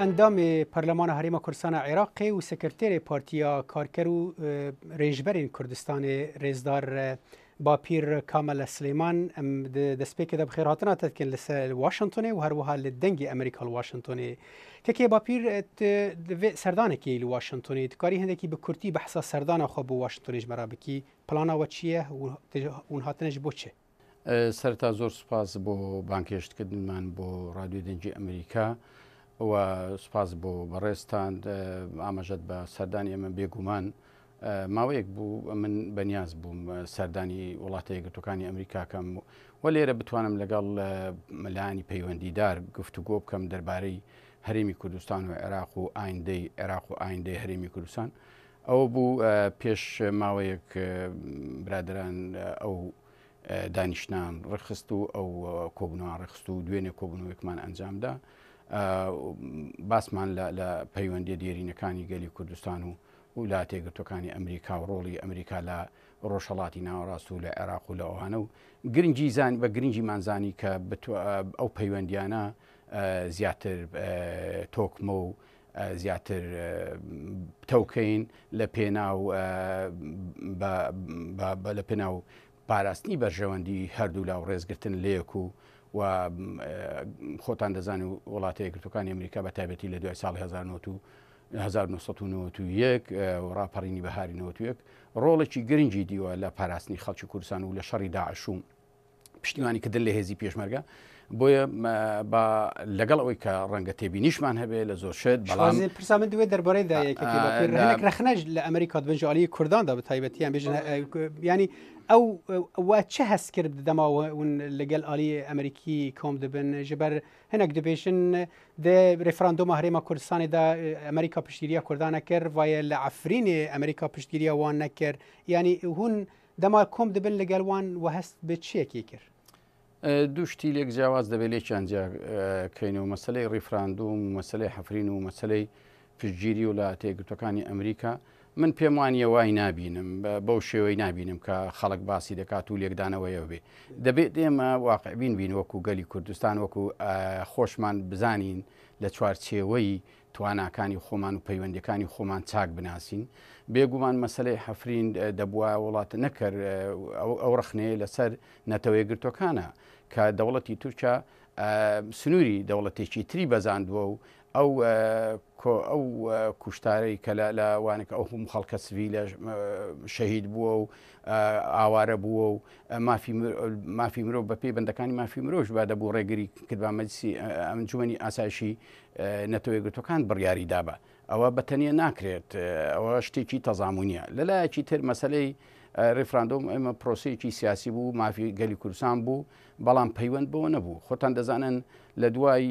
اندام پارلمان هریما کردستان عراقی و سکرتیر پارتیا کارگر و رهبر کردستان رزدار باپیر کامل سلیمان دسپیک دب خیر هاتنا تدکن لسه واشنطن و هر وها لدنگ امریکا واشنطن که باپیر سردانه کی واشنطن تکاری هنده کی به کردی بحثا سردانه خو به واشنطن جمرا بکی پلانا و چیه و اون هاتنش بوچه سرتا زۆر سپاس بۆ بانکێشتکردنمان بۆ ڕادیۆ دەنگی ئەمریکا و سپاس بۆ بەڕێستان ئاماژەت بە سەردانی ئەمە بێگومان ماوەیەک بوو من بەنیاز بووم سەردانی وڵاتە یەکگرتوەکانی ئەمریکاکەم و لێرە بتوانم لەگەڵ مەلایانی پەیوەندیدار گفتوگۆ بکەم دەربارەی هەرێمی کوردستان و عێراق و ئایندەی عێراق و ئایندەی هەرێمی کوردستان ئەوە بوو پێش ماوەیەک برادران ئەو دانیشتان ڕخست و ئەو کۆبنەوە ڕخست و دوێنێ کۆبنەوەیەکمان ئەنجامدا باسمان لە پەیوەندی دیێرینەکانی گەلی کوردستان و وڵاتە یەکگرتوەکانی ئەمریکا و ڕۆڵی ئەمریکا لە ڕۆژهەڵاتی ناوەڕاست و لە عێراق و لە ئەوانە و گرنگی زانی بە گرنگیمانزانی کە ئەو پەیوەندیانە زیاتر تۆکمە و زیاتر تەوکەین لە پێناو پاراستنی بەرژەوەندی هەردوو لاو ڕێزگرتن لەیەک و خۆتان دەزانانی و وڵاتە یەکگرتوەکانی ئەمریکا بە تایبەتی لە دوای ساڵی 1991 و ڕاپەڕینی بەهاری 91 ڕۆڵێکی گرنگی دیوە لە پاراستنی خەڵکی کوردستان و لە شەڕی داعش و پشتیوانی کردن لە هێزی پێشمەرگە بۆیە لەگەڵ ئەوەی کە ڕەنگە تێبینیشمان هەبێ لە زۆر شێت بەڵام پرسا من دوێ دەربارەیدا هەنێک رەخنەش لە ئەمریکا دبنجالی کورداندا بە تایبەتیان بێژن ینی ئەو چه هەست کرد دەماون لەگەڵ ئالی ئەمریکی کۆم دەبن ژبەر هەنێک دەبێژن ڕێفراندۆمە هەرێما کوردستانیدا ئەمریکا پشتگیریە کوردانە کرد وایە لە عفرینێ ئەمریکا پشتگیریە وان نەکرد ینی هون دەما کۆم دەبن لەگەڵ وان و هەست بە چیەکی کرد دوو شتی لێک جیاواز دەبێت لێکیان کەینەوە مەسلەی ڕیفراندوم و مەسلەی حەفرین و مەسلەی پشتگیری و لە تێگرتوەکانی ئەمریکا من پێم وانیە وای نابینم بەو شێوەی نابینم کە خەڵک باسی دەکات و لێکدانەوەیەوە بێ دەبێت ئێمە واقعبین بین وەکو گەلی کوردستان وەکو خۆشمان بزانین لە چوارچێوەی تواناکانی خۆمان و پەیوەندەکانی خۆمان چاک بناسین بێگومان مەسلەی حەفرین دەبووە وڵاتە نەکرد ئەو ڕخنەیە لەسەر نەتەوە یەکگرتوەکانە کە دەوڵەتی تورکیا سنووری دەوڵەتێکی تری بەزاندووە و ئەو کوشتارەی کە لە وانێک ئەو هەموو خەڵکە سڤیلە شەهید بووە و ئاوارە بووە و مافی مرۆڤ بە پێی بەندەکانی مافی مرۆژ با دەبوو ڕێگری کردبا مەجلیسی ئەنجومەنی ئاسایشی نەتەوە یەکگرتوەکان بڕیاری دابە ئەوە بەتەنیا ناکرێت ئەوە شتێکی تەزامونیە لەلایەکی تر مەسلەی ڕێفراندۆم ئێمە پرۆسەیەکی سیاسی بوو مافی گەلی کوردستان بوو بەڵام پەیوەند بەوە نەبوو خۆتان دەزانن لە دوای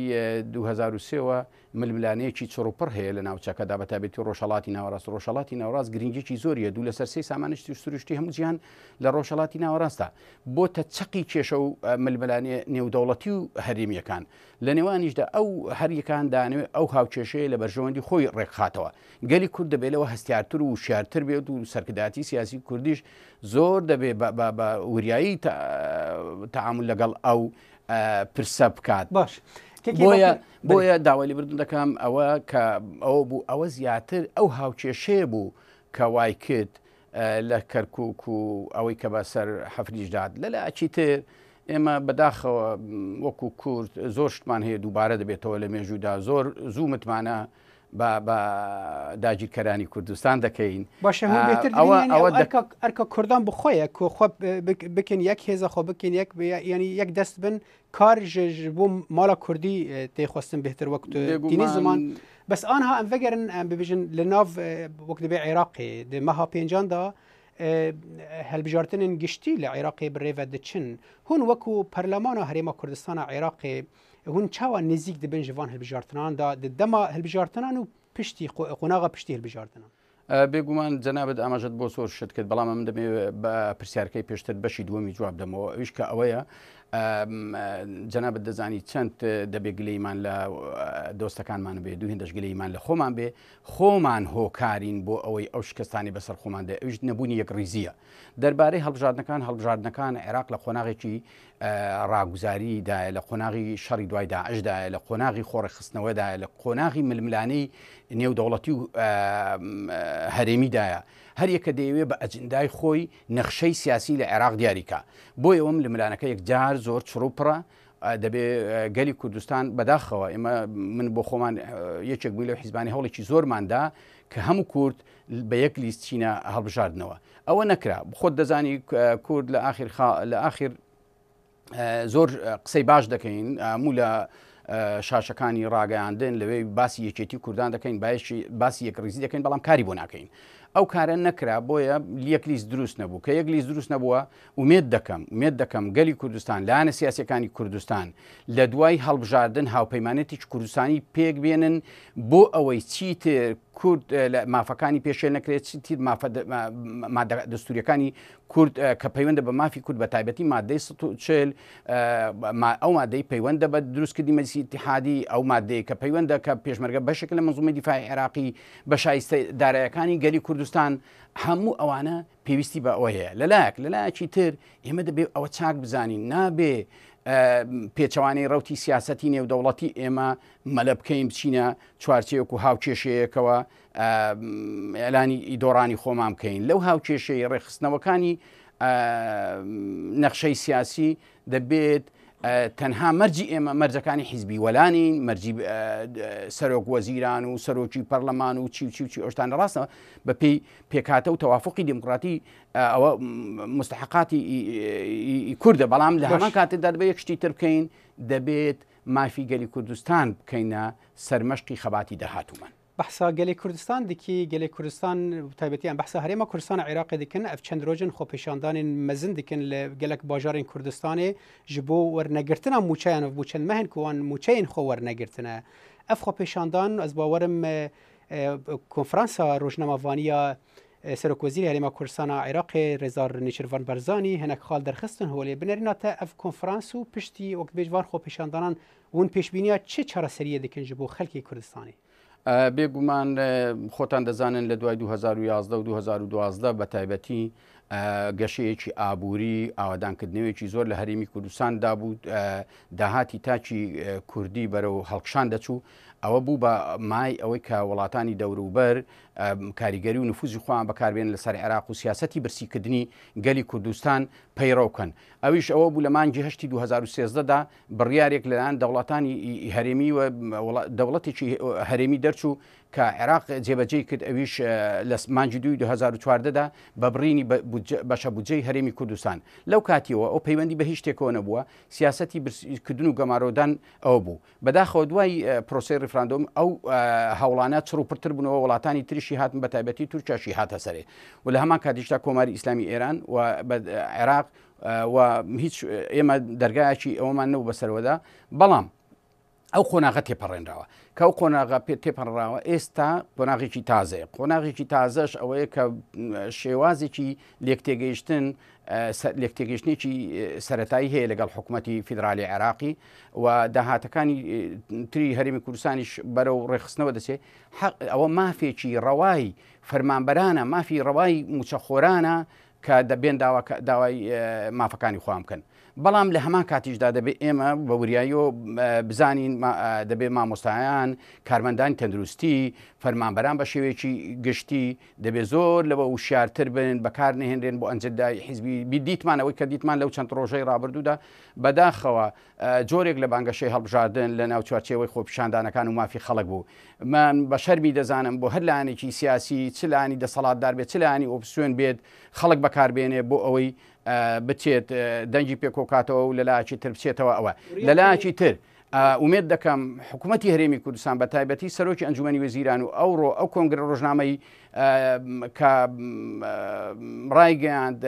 2023ەوە ململانەیەکی چڕوپڕ هەیە لە ناوچەکەدا بەتابەتی ڕۆژهەڵاتی ناوەڕاست ڕۆژهەڵاتی ناوەڕاست گرنگێکی زۆریە دوو لەسەر سێ سامانشتی سروشتی هەموو جیهان لە ڕۆژهەڵاتی ناوەڕاستە بۆتە چەقی کێشە و ململانێ نێودەوڵەتی و هەرێمیەکان لە نێوانیشدا ئەو هەریەکان دانوێت ئەو هاوکێشەیە لە بەرژەوەندی خۆی ڕێکخاتەوە گەلی کورد دەبێتەوە هەستیارتر و شارتر بێت و سەرکرداتی سیاسی کوردیش زۆر دەبێت بە وریایی تەعامل لەگەڵ ئەو پرسە بکات باش بۆیە داوای بردن دەکەم ئەوە کە ئەوە بوو ئەوە زیاتر ئەو هاوکێشەیە بوو کە وای کرد لە کەرکووک و ئەوەی کە بەسەر حەفریشداد لەلایەکی تر ئێمە بەداخەوە وەکو کورد زۆر شتمان هەیە دووبارە دەبێتەوە لە مێژوودا زۆر زوو متمانە بە داگیرکەرانی کوردستان دەکەین باشە ئەرکە کوردان بخۆیە کۆخۆ بکەین یەک هێزە خۆ بکەین ینی یەک دەست بن کار بۆ ماڵە کوردی تێخواستن بهتر وەکت دینی زمان بەس ئانها ئەم vegeren ببیژن لە ناو وەک دەبێ عێراقی مەها پێنجاندا هەلبژارتنên گشتی لە عێراقی birêve diçin hûn wekû Parlemana Herêma Kurdistana Iraqê hûn çawa nêzik dibin ji van hilbijartinan da di dema hilbijartinan û piştî qonaxa piştî hilbijartinan بێگومان جەنابەت ئاماژەت بۆ زۆر شت کرد بەڵام من دەبێ بە پرسیارکەی پێشتر بەشی دووەمی جواب دەمەوە ئەویش کە ئەوەیە جەنابەت دەزانی چەند دەبێت گلەیمان لە دۆستەکانمان بێ دوو هێندەش گلەیمان لە خۆمان بێ خۆمان هۆکارین بۆ ئەوەی ئەو شکستانی بەسەر خۆمان دێ ئەوش نەبوونی یەک ڕیزیە دەربارەی هەڵبژاردنەکان عێراق لە قۆناغێکی ڕاگوزاریدایە لە قۆناغی شەڕی دوای داعشدایە لە قۆناغی خۆڕەخستنەوەدایە لە قۆناغی ململانەی نێودەوڵەتی و هەرێمیدایە هەر یەکە دەیەوێت بە ئەجندای خۆی نەخشەی سیاسی لە عێراق دیاریکە بۆ ئەوەم لە ملانەکە یەکجار زۆر چڕوپڕە دەبێ گەلی کوردستان بەداخەوە ئێمە من بۆ خۆمان یەکێک بووی لەو حیزبانی هەوڵێکی زۆرماندا کە هەموو کورد بە یەک لیست چینە هەڵبژاردنەوە ئەوە نەکرا خۆت دەزانی کورد لە ئاخر زۆر قسەی باش دەکەین هەموو لە شاشەکانی ڕاگەیاندن لەوێ باسی یەکێتی کوردان دەکەین باسی یەکڕیزی دەکەین بەڵام کاری بۆ ناکەین ئەو کارە نەکرا بۆیە یەک لیست دروست نەبوو کە یەک لیست دروست نەبووە ومێد دەکەم گەلی کوردستان لایەنە سیاسەکانی کوردستان لە دوای هەڵبژاردن هاوپەیمانێتی کوردستانی پێک بێنن بۆ ئەوەی چیتر کورد لە مافەکانی پێشێل نەکرێت چیتر دەستوریەکانی کورد کە پەیوەندە بە مافی کورد بە تایبەتی مادەی 140 ئەو مادەی پەیوەندە بە دروستکردی مەجلیسی ئیتیحادی ئەو مادەی کە پەیوەندە کە پێشمەرگە بەشێک لە منزومەی دیفاعی عێراقی بە شایستە دارایەکانی گەلی کوردستان هەموو ئەوانە پێویستی بە ئەوەیە لەلایەکی تر ئێمە دەبێت ئەوە چاک بزانین نابێ پێچەوانەی ڕەوتی سیاسەتی نێودەوڵەتی ئێمە مەلە بکەین بچینە چوارچەیەک و هاوکێشەیەکەوە ئێلانی ئیدۆڕانی خۆمان بکەین لەو هاوکێشەی ڕێخستنەوەکانی نەخشەی سیاسی دەبێت تەنها مەرجی ئێمە مەرجەکانی حیزبی وەلانین مەرجی سەرۆک وەزیران و سەرۆکی پەرلەمان و چی ئەوشتان ڕاستەوە بە پێی پێکاتە و تەوافقی دموکراتی ئەوە مستحقاتی کوردە بەڵام لە هەمان کاتێکدا دەبێت یەکشتی تر بکەین دەبێت مافی گەلی کوردستان بکەینە سەرمەشقی خەباتی داهاتوومان بەحسا گەلی کوردستان دیکی گەلی کوردستان تایبەتیان بەحسا هەرێمە کوردستان عێراقی دیکن ئەف چەند ڕۆژن خۆپێشاندانین مەزن دیکن لە گەلک باژارین کوردستانê ji bo wernegirtina mûçeyan bû çend mehên ku wan mûçeyên xwe wernegirtine ev xwepêşandan ez bawerim konferansa rojnamavaniya Serokvezîrê Herêma Kurdistana Iraqê Rêza Nêçîrvan Barzanî hinek xal derxistin holê binêrîna te ev konferans û piştî okbêjvan xwepêşandanan hûn pêşbîniya çi çareseriyê dikin ji bo xelkê Kurdistanê بێگومان خۆتان دەزانن لە دوای 2011 و 2012 بە تایبەتی گەشەیەکی ئابووری ئاوادانکردنەوەیەکی زۆر لە هەرێمی کوردستاندا بوو داهاتی تاچی کوردی بەرەو هەڵکشان دەچوو ئەوە بوو بە مای ئەوەی کە وڵاتانی دەوروبەر کاریگەری و نفوزی خۆیان بەکاربێن لەسەر عێراق و سیاسەتی برسیکردنی گەلی کوردستان پەیڕەوکەن ئەویش ئەوە بوو لە مانگی هەشتی 2013دا بڕیارێک لەلایەن دەوڵاتانی هەرێمی و دەوڵەتێکی هەرێمی دەرچوو کە عێراق جێبەجێ کرد ئەویش لە مانگی 2014دا بە بڕینی بەشە بودجەی هەرێمی کوردستان لەو کاتیەوە ئەو پەیوەندی بە هیچ شتێکەوە نەبووە سیاسەتی برسکردن و گەمارۆدان ئەوە بوو بەداخەوە دوای پرۆسی ڕفراندۆم ئەو هەوڵانە چڕوپڕتر بوونەوە وڵاتانی تریشی هاتن بە تایبەتی تورکیاشی هاتە سەرێ و لە هەمان کاتیشتا کۆماری ئیسلامی ئێران و عێراق و هیچ ئێمە دەرگایەکی ئەوەمان نەبوو بەسەرەوەدا بەڵام ئەو قۆناغە تێپەڕێنراوە کە ئەو قۆناغە تێپەڕراوە ئێستا قۆناغێکی تازەیە قۆناغێکی تازەش ئەوەیە کە شێوازێکی لێکتێگەیشتێکی سەرەتایی هەیە لەگەڵ حکوومەتی فیدرالی عێراقی و داهاتەکانی تری هەرێمی کوردستانیش بەرەو ڕێخستنەوە دەچێت ئەوە مافێکی ڕەوای فەرمانبەرانە مافی ڕەوای موچەخۆرانە کە دەبێن داوای مافەکانی خۆیان بکەن بەڵام لە هەمان کاتیشدا دەبێت ئێمە بە وریاییەوە بزانین دەبێت مامۆستایان کارمەندانی تەندروستی فەرمانبەران بە شێوەیەکی گشتی دەبێت زۆر لەوە وشارتر بن بەکار نهێنرێن بۆ ئەنجدای حیزبی دیتمانەوەی کە دیتمان لەو چەند ڕۆژەی ڕابردوودا بەداخەوە جۆرێک لە بانگەشەی هەڵبژاردن لە ناو چوارچێوەی خۆپیشاندانەکان و مافی خەڵک بوو من بە شەرمی دەزانم بۆ هەر لایەنێکی سیاسی چ لایەنی دەسەڵاتدار بێت چ لایەنی ئۆپسیۆن بێت خەڵک بەکاربێنێ بۆ ئەوەی بچێت دەنجی پێکۆکاتەوە و لەلایەکی تر بچێتەوە ئەوە لەلایەکی تر ئومێد دەکەم حکوومەتی هەرێمی کوردستان بە تایبەتی سەرۆکی ئەنجومەنی وەزیران و ئەوڕۆ ئەو کۆنگرە ڕۆژنامەی کە ڕایگەیاند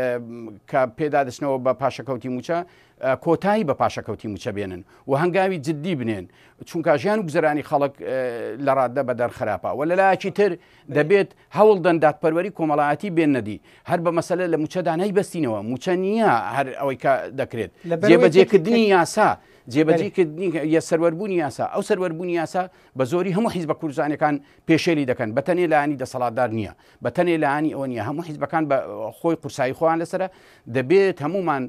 کە پێدادچنەوە بە پاشەکەوتی موچە کۆتایی بە پاشەکەوتی موچە بێنن و هەنگاوی جددی بنێن چونکە ژیان و گوزەرانی خەڵک لە ڕاددە بە دەرخراپە و لەلایەکی تر دەبێت هەوڵ دەن دادپەروەری کۆمەڵایەتی بێن نەدی هەر بە مەسەلە لە موچەدا نایبەستینەوە موچە نییە هەر ئەوەی کە دەکرێت جێبەجێکردنی یاسا جێبەجێکردنی سەروەربوونی یاسا ئەو سەروەربوونی یاسا بە زۆری هەموو حیزبە کوردستانەکان پێشێلی دەکەن بەتەنێ لایانی دەسەڵاتدار نییە بەتەنێ لایانی ئەوە نییە هەموو حیزبەکان بە خۆی قورسایی خۆیان لەسرە دەبێت هەمومان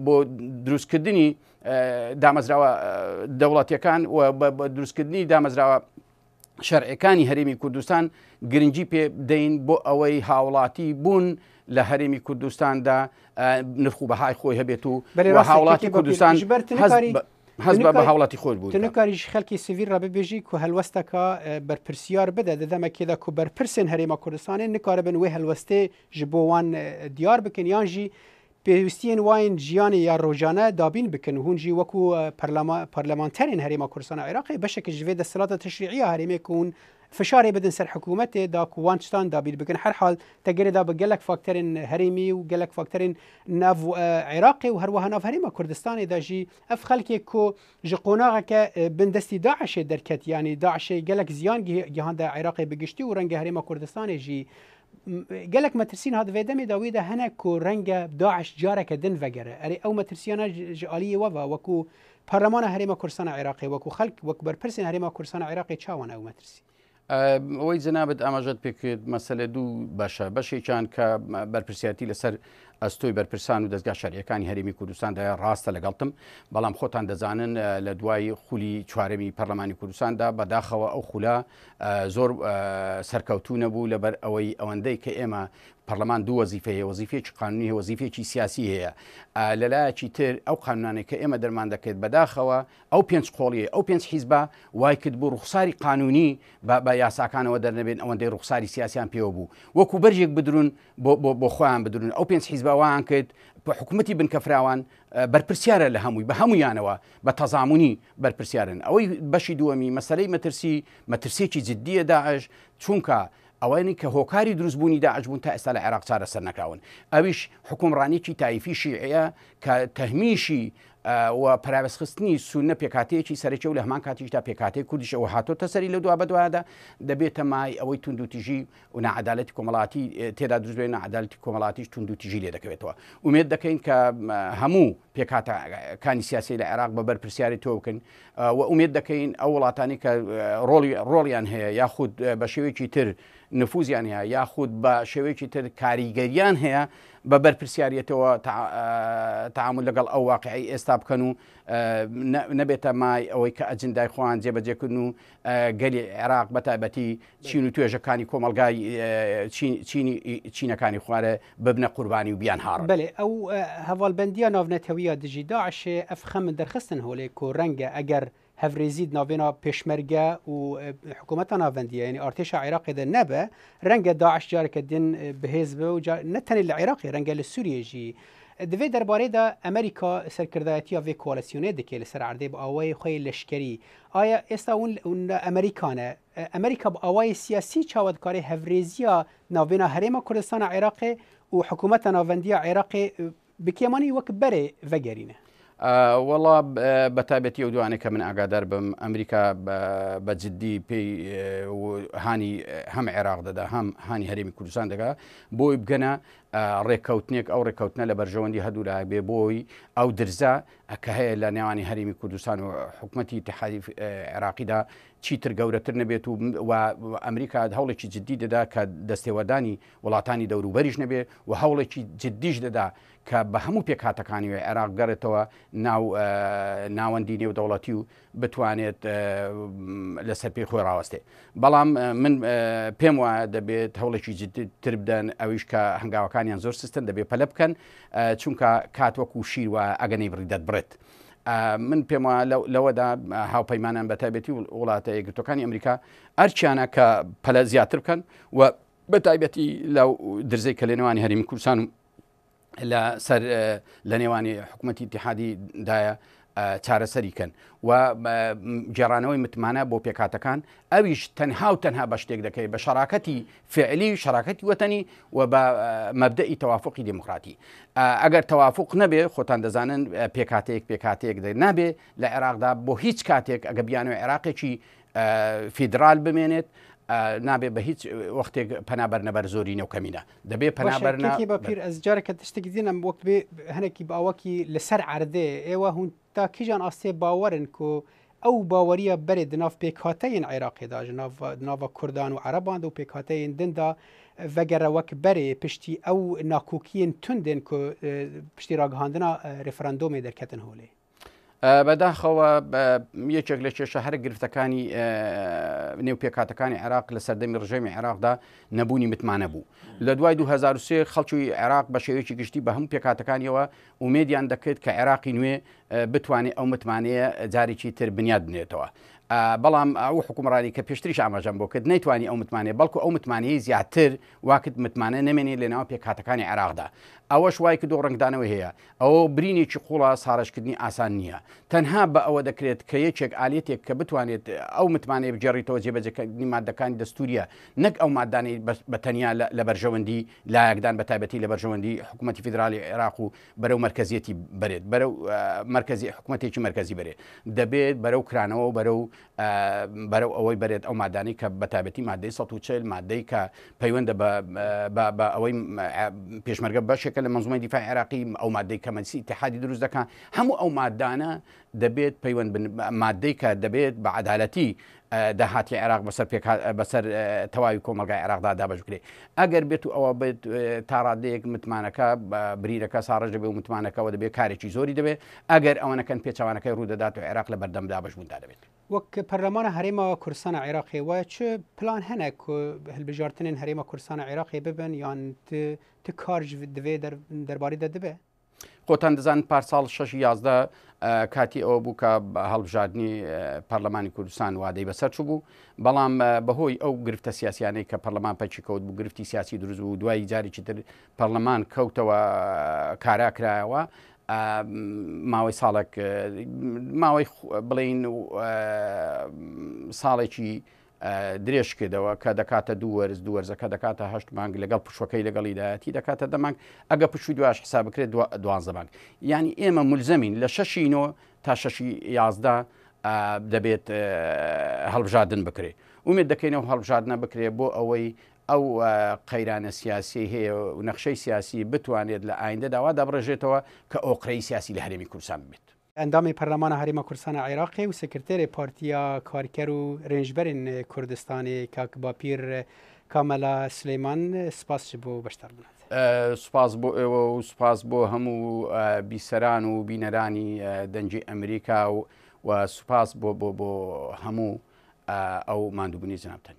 بۆ دروستکردنی دامەزراوە دەوڵەتیەکان و بە دروستکردنی دامەزراوە شەرعەکانی هەرێمی کوردستان گرنگی پێ بدەین بۆ ئەوەی هاوڵاتی بوون لە هەرێمی کوردستاندا نرخ و بەهای خۆی هەبێت و هاوڵاتی کوردستان هەست بە هاوڵاتی خۆی بوو تنکاریش خەڵکی سیڤیل ڕابێژی و هەلوەستەکە بەرپرسیار بدە دەدەمەکێدا و بەرپرسێن هەرێما کوردستانê nikare bin wê helwestê ji bo wan diyar bikin yan jî pêwîstiyên wayên jiyanê ya rojane dabîn bikin hûn jî wekû parlamenterên Herêma Kurdistana Iraqê beşekî ji vê desthilata teşrîîya herêmê ku hûn fişarê bidin ser hikûmetê da ku wan tiştan dabîn bikin her hal tegerê da bi gelek fakterên herêmî û gelek fakterên nav Iraqê û her wiha nav Herêma Kurdistanê da jî ev xelkê ku ji qonaxeke bin destî Daişê derket yanî Daişê gelek ziyan gihanda Iraqê bigiştî û rengê Herêma Kurdistanê jî gelek metirsîn hat vê demê da wê de hene ku renge Daeş careke din vegere erê ew metirsiyana ji aliyê we ve wekû Parlemana Herêma Kurdistana Iraqê wekû xelk wek berpirsên Herêma Kurdistana Iraqê çawan ew metirsî ئەوەی جەنابەت ئاماژەت پێکرد مەسەلە دوو باشە بەشێکیان کە بەرپرسیاتی لەسەر ئەستۆی بەرپرسان و دەستگا شەریەکانی هەرێمی کوردستاندا ڕاستە لەگەڵتم بەڵام خۆتان دەزانن لە دوای خولی چوارەمی پەرلەمانی کوردستاندا بەداخەوە ئەو خولا زۆر سەرکەوتوو نەبوو لەبەر ئەوەی ئەوەندەی کە ئێمە پەرلەمان دوو وەزیفەیە وەزیفەیەکی قانونی وەزیفەیەکی سیاسی هەیە لەلایەکی تر ئەو قانونانێک کە ئێمە دەرمان دەکەێت بەداخەوە ئەو پێنج قۆڵیە ئەو پێنج حیزبە وای کرد بۆ ڕوخساری قانونی بە یاساکانەوە دەرنەبێن ئەوەندەی ڕوخساری سیاسیان پێوە بوو وەکو بەرژێک بدرون بۆ خۆیان بدرون ئەو پێنج حیزبەوەیان کرد حکوومەتی بنکەفراوان بەرپرسیارە لە هەمووی بە هەمویانەوە بە تەزامونی بەرپرسیارن ئەوەی بەشی دووەمی مەسەلەی مەترسێکی جددیە داعش چونکە ئەوانی کە هۆکاری دروستبوونی داعش بوون تا ئێستا لە عێراق چارەسەر نەکراون ئەویش حکومڕانێکی تایفی شیعەیە کە تەهمیشی و پراوەسخستنی سونە پێکاتەیەکی سەرەکی و لە هەمان کاتیشدا پێکاتەی کوردیش ئەوە هاتۆتە سەری لە دوا بەدووادا دەبێتە مای ئەوەی توندوتیژی و نەعەدالەتی کۆمەڵاتی تێدا دروست بێت نەعەدالەتی کۆمەڵاتیش توندوتیژی لێ دەکەوێتەوە ئومێد دەکەین کە هەموو پێکاتەکانی سیاسی لە عێراق بە بەرپرسیاری تۆ بکەن و ئومێد دەکەین ئەو وڵاتانی کە ڕۆڵیان هەیە یاخود بە شێوەیەکی تر نفوزیان هەیە یاخود بە شێوەیەکی تر کاریگەریان هەیە بە بەرپرسیارەتەوە تعامل لەگەڵ ئەو واقعی ئێستا بکەن و نەبێتە مای ئەوەی کە ئەجندای خۆیان جێبەجێکردن و گەلی عێراق بەتایبەتی چین و توێژەکانی کۆمەلگای چینەکانی خوارە ببنە قوربانی و بیان هاڕ بەێ ئەو هەواڵبندیە ناونەتەویە دژی داعشێ ئەف خەمن دەرخستن هۆلێک و ڕەنگە ئەگەر هەڤرێزید ناوێنا پێشمەرگە و حکوومەتە ناوەندیە ینی ئارتێشە عێراقیدا نەبە ڕەنگە داعش جارێکە دین بەهێز بە و نەتەنێت لە عێراقی ڕەنگە لە سووریێژی divê derbarê de Amerîka serkirdayetiya vê koalisyonê dike li ser erdê bi awayê xwe leşkerî aya êsta hûn Amerîkan e Amerîka bi awayê siyasî çawa dikarê hevrêziya navbêna Herêma Kurdistana Iraqê û hikûmeta navendiya Iraqê bi kêmanî wek berê vegerîne وەڵا بەتابەتی ئەو دوانێک کە من ئاگادار بم ئەمریکا بە جددی پێی هانی هەم عێراق دەدا هەم هانی هەرێمی کوردستان دەگا بۆی بگەنە ڕێککەوتنێک ئەو ڕێککەوتنە لە بەرژەوەندی هەدوولا بێ بۆی ئەو درزە کە هەیە لە نێوانی هەرێمی کوردستان و حکوومەتی اتحادی عێراقیدا چیتر گەورەتر نەبێت و ئەمریکا هەوڵێکی جددی دەدا کە دەستێوەدانی وڵاتانی دەوروبەریش نەبێ و هەوڵێکی جددیش دەدا کە بە هەموو پێکهاتەکانی وێ عێراق گەڕێتەوە ناوەندی نێودەوڵەتی و بتوانێت لەسەر پێی خۆی ڕاوەستێ بەڵام من پێم وایە دەبێت هەوڵێکی جددیتر بدەن ئەویش کە هەنگاوەکانیان زۆر سستن دەبێت پەلە بکەن چونکە کات وەکو شیر وە ئەگەنەی بڕی دەتبڕێت من پێم وایە لەوەدا هاوپەیمانان بەتایبەتی وڵاتە یەکگرتوەکانی ئەمریکا ئەرچیانە کە پەلە زیاتر بکەن و بەتایبەتی لەو درزەی کە لە نێوانی هەرێمی کوردستان و لە نێوانی حکوومەتی اتحادیدایە چارەسەریکەن و جێرانەوەی متمانە بۆ پێکاتەکان ئەویش تەنها و تەنها بە شتێک دەکەی بە شەراکەتی فعلی شەراکەتی وەتەنی و بە مەبدەئی تەوافقی دموکراتی. ئەگەر تەوافق نەبێ خۆتان دەزانن پێکاتەیەک نابێ لە عێراقدا بۆ هیچ کاتێک ئەگە بیانەوە عێراقێکی فیدرال بمێنێت نابێ بە هیچ وەختێک پەنابەرنەبەر زۆری نەوکەمینە دەبێ پەنابەرنە بە پیر ئەس جارێکە تشتێکی دینم وەک بێ هەنێکی باوەکی لەسەر عەردێ ئێوە هون تا کیژان ئاستێ باوەرن کو ئەو باوەریە بەرێ دناف پێکهاتەیەن عێراقیدا ناوە کوردان و عەرەبان و پێکهاتەیەن دندا vegere wek berê piştî ew nakokiyên tundên ku piştî ragihandina referandumê derketin holê. بەداخەوە یەکێک لە کێشە هەر گرفتەکانی نێو پێکاتەکانی عێراق لە سەردەمی ڕژێمی عێراقدا نەبوونی متمانە بوو. لە دوای 2023 خەڵکی عێراق بە شێوەیەکی گشتی بە هەموو پێکاتەکانیەوە ومێدیان دەکرێت کە عێراقی نوێ بتوانێت ئەو متمانەیە جارێکی تر بنیاد بنێتەوە. بەڵام ئەو حکومڕانی کە پێشتریش ئاماژەم بۆ کرد نەیتوانی ئەو متمانێ بەڵکو ئەو متمانەیە زیاتر واکت متمانە نەمێنێت لەناو پێکاتەکانی عێراقدا. ئەوەش وای کە دۆ ڕنگدانەوە هەیە ئەوە برینێکی قوڵە ساڕشکردنی ئاسان نییە. تەنها بە ئەوە دەکرێت کە یەکێک ئالێتێک کە بتوانێت ئەو متمانەیە بجێڕیتەوە جێبەجەکردنی مادەکانی دەستوریە نەک ئەو مادانی بە تەنیا لە بەرژەوەندی لایەکدان بە تایبەتی لە بەرژەوەندی حکوومەتی فیدرالی عێراق و بەرەو مرکزیەتی بێت بەرەو مرکزی حکوومەتێکی مرکزی بێت دەبێت بەرەو کرانەوە بەرەو ئەوەی بێت ئەو مادانی کە بە تایبەتی مادەی 140 مادەی کە پەیوەندە بە ئەوەی پێشمەرگە بەشێکە لە منزومەی دیفاعی عێراقی ئەو مادەی کە مەجلیسی ئیتیحادی دروست دەکات هەموو ئەو مادانە دەبێت پەیوەند مادەی کە دەبێت بە عەدالەتی داهاتی عێراق بەسەر تەواوی کۆمەلگای عێراقدا دابەش بکرێت. ئەگەر بێت و ئەوە بێت تا ڕادەیەک متمانەکە برینەکە ساڕژ دەبێت و متمانەکەەوە دەبێت کارێکی زۆری دەبێت ئەگەر ئەوەنەکەن پێچوانەکەی ڕوودەدات و عێراق لە بەردەمدا بەشبووندا دەبێت. وەک پەرلەمانە هەرێما کوردستانە عێراقی وایە چ پلان هەنە کو هەلبژارتنên هەرێما کوردستانە عێراقی ببن یان tu kar ji divê derbarî de dibe؟ خۆتان دەزانن پارساڵ 6 کاتی ئەوە بوو کە هەڵبژاردننی پەرلەمانی کوردستان وادەی بەسەر چوو بوو بەڵام بەهۆی ئەو گرفتە سیاسیانەی کە پەرلەمان پەچی کەوت بوو گرفتی سیاسی دروست بوو دوای جارێکی تر پەرلەمان کەوتەوە کاراکرایەوە ماوەی ساڵێک ماوەی بڵین ساڵێکی درێژ کردەوە کە دەکاتە دوو وەرزەکە دەکاتە 8 مانگ لەگەڵ پشوەکەی لەگەڵیدایەتی دەکاتە دەمانگ ئەگە پشووی دواش حساب بکرێت 12 مانگ یعنی ئێمە مولزەمین لە 6 تا 6 دەبێت هەڵبژاردن بکرێت ومێت دەکەینەوە هەڵبژاردنە بکرێت بۆ ئەوەی ئەو قەیرانە سیاسی هەیە و نەخشەی سیاسی بتوانێت لە ئایندەدا وا دابڕێژێتەوە کە ئۆقرەی سیاسی لە هەرێمی کوردستان بێت. ئەندامی پەرلەمانە هەرێما کوردستانە عێراقی و سکرتێرێ پارتیا کارکەر و رێنجبەرین کوردستانی کاک باپیر کامەلا سلەیمان سپاس بۆ بەشدار بوونات. سپاس بۆ ئێوە و سپاس بۆ هەموو بیسەران و بینەرانی دەنجی ئەمریکا و سوپاس بۆ هەموو ئەو ماندووبوونی جنابتان.